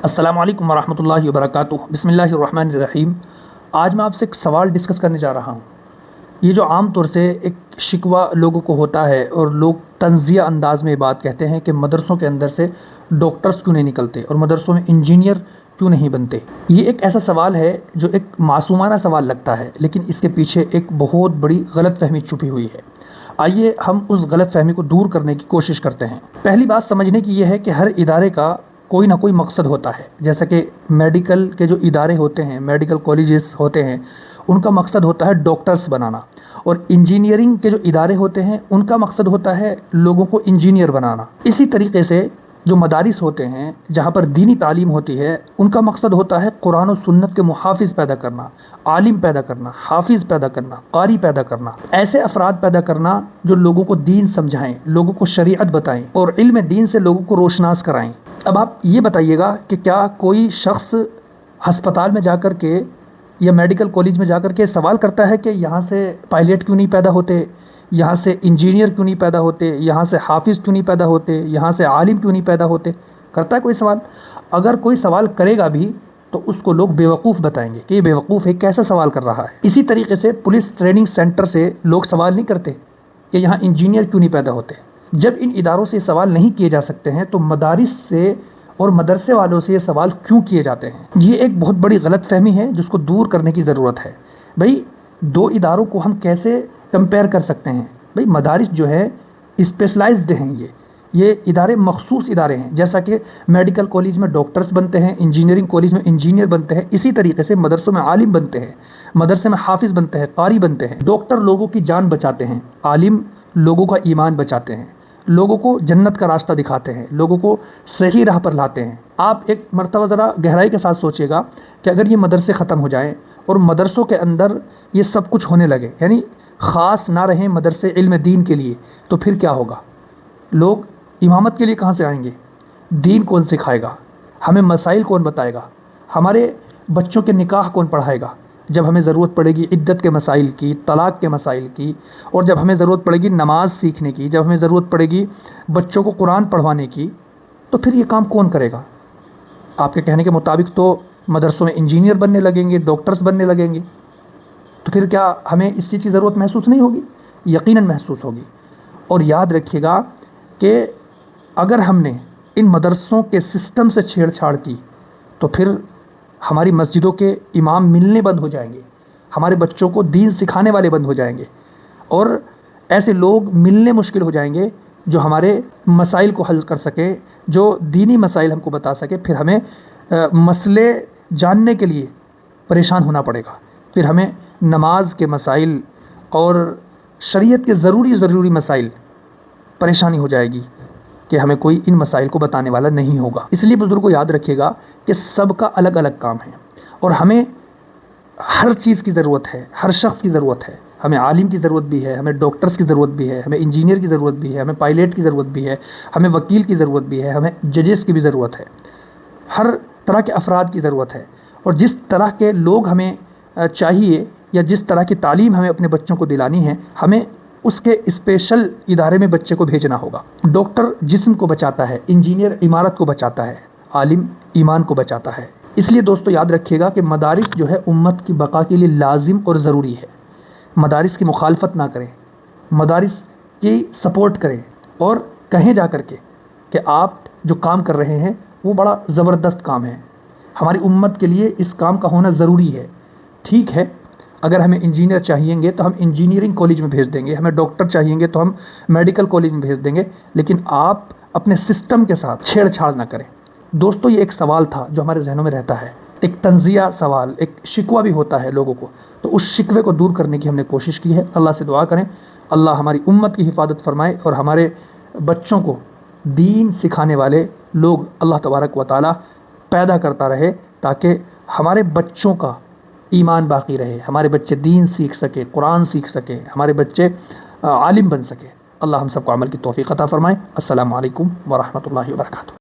السلام علیکم ورحمۃ اللہ وبرکاتہ۔ بسم اللہ الرحمن الرحیم۔ آج میں آپ سے ایک سوال ڈسکس کرنے جا رہا ہوں۔ یہ جو عام طور سے ایک شکوہ لوگوں کو ہوتا ہے اور لوگ طنزیہ انداز میں بات کہتے ہیں کہ مدرسوں کے اندر سے ڈاکٹرز کیوں نہیں نکلتے اور مدرسوں میں انجینئر کیوں نہیں بنتے۔ یہ ایک ایسا سوال ہے جو ایک معصومانہ سوال لگتا ہے، لیکن اس کے پیچھے ایک بہت بڑی غلط فہمی چھپی ہوئی ہے۔ آئیے ہم اس غلط فہمی کو دور کرنے کی کوشش کرتے ہیں۔ پہلی بات سمجھنے کی یہ ہے کہ ہر ادارے کا کوئی نہ کوئی مقصد ہوتا ہے۔ جیسا کہ میڈیکل کے جو ادارے ہوتے ہیں، میڈیکل کالجز ہوتے ہیں، ان کا مقصد ہوتا ہے ڈاکٹرز بنانا، اور انجینئرنگ کے جو ادارے ہوتے ہیں ان کا مقصد ہوتا ہے لوگوں کو انجینئر بنانا۔ اسی طریقے سے جو مدارس ہوتے ہیں جہاں پر دینی تعلیم ہوتی ہے، ان کا مقصد ہوتا ہے قرآن و سنت کے محافظ پیدا کرنا، عالم پیدا کرنا، حافظ پیدا کرنا، قاری پیدا کرنا، ایسے افراد پیدا کرنا جو لوگوں کو دین سمجھائیں، لوگوں کو شریعت بتائیں اور علم دین سے لوگوں کو روشناس کرائیں۔ اب آپ یہ بتائیے گا کہ کیا کوئی شخص ہسپتال میں جا کر کے یا میڈیکل کالج میں جا کر کے سوال کرتا ہے کہ یہاں سے پائلٹ کیوں نہیں پیدا ہوتے، یہاں سے انجینئر کیوں نہیں پیدا ہوتے، یہاں سے حافظ کیوں نہیں پیدا ہوتے، یہاں سے عالم کیوں نہیں پیدا ہوتے؟ کرتا ہے کوئی سوال؟ اگر کوئی سوال کرے گا بھی تو اس کو لوگ بیوقوف بتائیں گے کہ یہ بیوقوف ہے، کیسا سوال کر رہا ہے۔ اسی طریقے سے پولیس ٹریننگ سینٹر سے لوگ سوال نہیں کرتے کہ یہاں انجینئر کیوں نہیں پیدا ہوتے۔ جب ان اداروں سے سوال نہیں کیے جا سکتے ہیں تو مدارس سے اور مدرسے والوں سے یہ سوال کیوں کیے جاتے ہیں؟ یہ ایک بہت بڑی غلط فہمی ہے جس کو دور کرنے کی ضرورت ہے۔ بھئی دو اداروں کو ہم کیسے کمپیئر کر سکتے ہیں؟ بھئی مدارس جو ہے اسپیشلائزڈ ہیں، یہ ادارے مخصوص ادارے ہیں۔ جیسا کہ میڈیکل کالج میں ڈاکٹرز بنتے ہیں، انجینئرنگ کالج میں انجینئر بنتے ہیں، اسی طریقے سے مدرسوں میں عالم بنتے ہیں، مدرسے میں حافظ بنتے ہیں، قاری بنتے ہیں۔ ڈاکٹر لوگوں کی جان بچاتے ہیں، عالم لوگوں کا ایمان بچاتے ہیں، لوگوں کو جنت کا راستہ دکھاتے ہیں، لوگوں کو صحیح راہ پر لاتے ہیں۔ آپ ایک مرتبہ ذرا گہرائی کے ساتھ سوچئے گا کہ اگر یہ مدرسے ختم ہو جائیں اور مدرسوں کے اندر یہ سب کچھ ہونے لگے، یعنی خاص نہ رہیں مدرسے علم دین کے لیے، تو پھر کیا ہوگا؟ لوگ امامت کے لیے کہاں سے آئیں گے؟ دین کون سکھائے گا؟ ہمیں مسائل کون بتائے گا؟ ہمارے بچوں کے نکاح کون پڑھائے گا جب ہمیں ضرورت پڑے گی عدت کے مسائل کی، طلاق کے مسائل کی، اور جب ہمیں ضرورت پڑے گی نماز سیکھنے کی، جب ہمیں ضرورت پڑے گی بچوں کو قرآن پڑھوانے کی، تو پھر یہ کام کون کرے گا؟ آپ کے کہنے کے مطابق تو مدرسوں میں انجینئر بننے لگیں گے، ڈاکٹرز بننے لگیں گے، تو پھر کیا ہمیں اس چیز کی ضرورت محسوس نہیں ہوگی؟ یقیناً محسوس ہوگی۔ اور یاد رکھیے گا کہ اگر ہم نے ان مدرسوں کے سسٹم سے چھیڑ چھاڑ کی تو پھر ہماری مسجدوں کے امام ملنے بند ہو جائیں گے، ہمارے بچوں کو دین سکھانے والے بند ہو جائیں گے، اور ایسے لوگ ملنے مشکل ہو جائیں گے جو ہمارے مسائل کو حل کر سکے، جو دینی مسائل ہم کو بتا سکے۔ پھر ہمیں مسئلے جاننے کے لیے پریشان ہونا پڑے گا، پھر ہمیں نماز کے مسائل اور شریعت کے ضروری مسائل پریشانی ہو جائے گی کہ ہمیں کوئی ان مسائل کو بتانے والا نہیں ہوگا۔ اس لیے بزرگوں یاد رکھیے گا کہ سب کا الگ الگ کام ہے، اور ہمیں ہر چیز کی ضرورت ہے، ہر شخص کی ضرورت ہے۔ ہمیں عالم کی ضرورت بھی ہے، ہمیں ڈاکٹرز کی ضرورت بھی ہے، ہمیں انجینئر کی ضرورت بھی ہے، ہمیں پائلٹ کی ضرورت بھی ہے، ہمیں وکیل کی ضرورت بھی ہے، ہمیں ججز کی بھی ضرورت ہے۔ ہر طرح کے افراد کی ضرورت ہے، اور جس طرح کے لوگ ہمیں چاہیے یا جس طرح کی تعلیم ہمیں اپنے بچوں کو دلانی ہے، ہمیں اس کے اسپیشل ادارے میں بچے کو بھیجنا ہوگا۔ ڈاکٹر جسم کو بچاتا ہے، انجینئر عمارت کو بچاتا ہے، عالم ایمان کو بچاتا ہے۔ اس لیے دوستو یاد رکھیے گا کہ مدارس جو ہے امت کی بقا کے لیے لازم اور ضروری ہے۔ مدارس کی مخالفت نہ کریں، مدارس کی سپورٹ کریں، اور کہیں جا کر کے کہ آپ جو کام کر رہے ہیں وہ بڑا زبردست کام ہے، ہماری امت کے لیے اس کام کا ہونا ضروری ہے۔ ٹھیک ہے، اگر ہمیں انجینئر چاہیے گے تو ہم انجینئرنگ کالج میں بھیج دیں گے، ہمیں ڈاکٹر چاہیے گے تو ہم میڈیکل کالج میں بھیج دیں گے، لیکن آپ اپنے سسٹم کے ساتھ چھیڑ چھاڑ نہ کریں۔ دوستو یہ ایک سوال تھا جو ہمارے ذہنوں میں رہتا ہے، ایک طنزیہ سوال، ایک شکوہ بھی ہوتا ہے لوگوں کو، تو اس شکوے کو دور کرنے کی ہم نے کوشش کی ہے۔ اللہ سے دعا کریں اللہ ہماری امت کی حفاظت فرمائے اور ہمارے بچوں کو دین سکھانے والے لوگ اللہ تبارک و تعالی پیدا کرتا رہے، تاکہ ہمارے بچوں کا ایمان باقی رہے، ہمارے بچے دین سیکھ سکے، قرآن سیکھ سکے، ہمارے بچے عالم بن سکے۔ اللہ ہم سب کو عمل کی توفیق عطا فرمائے۔ السلام علیکم ورحمۃ اللہ وبرکاتہ۔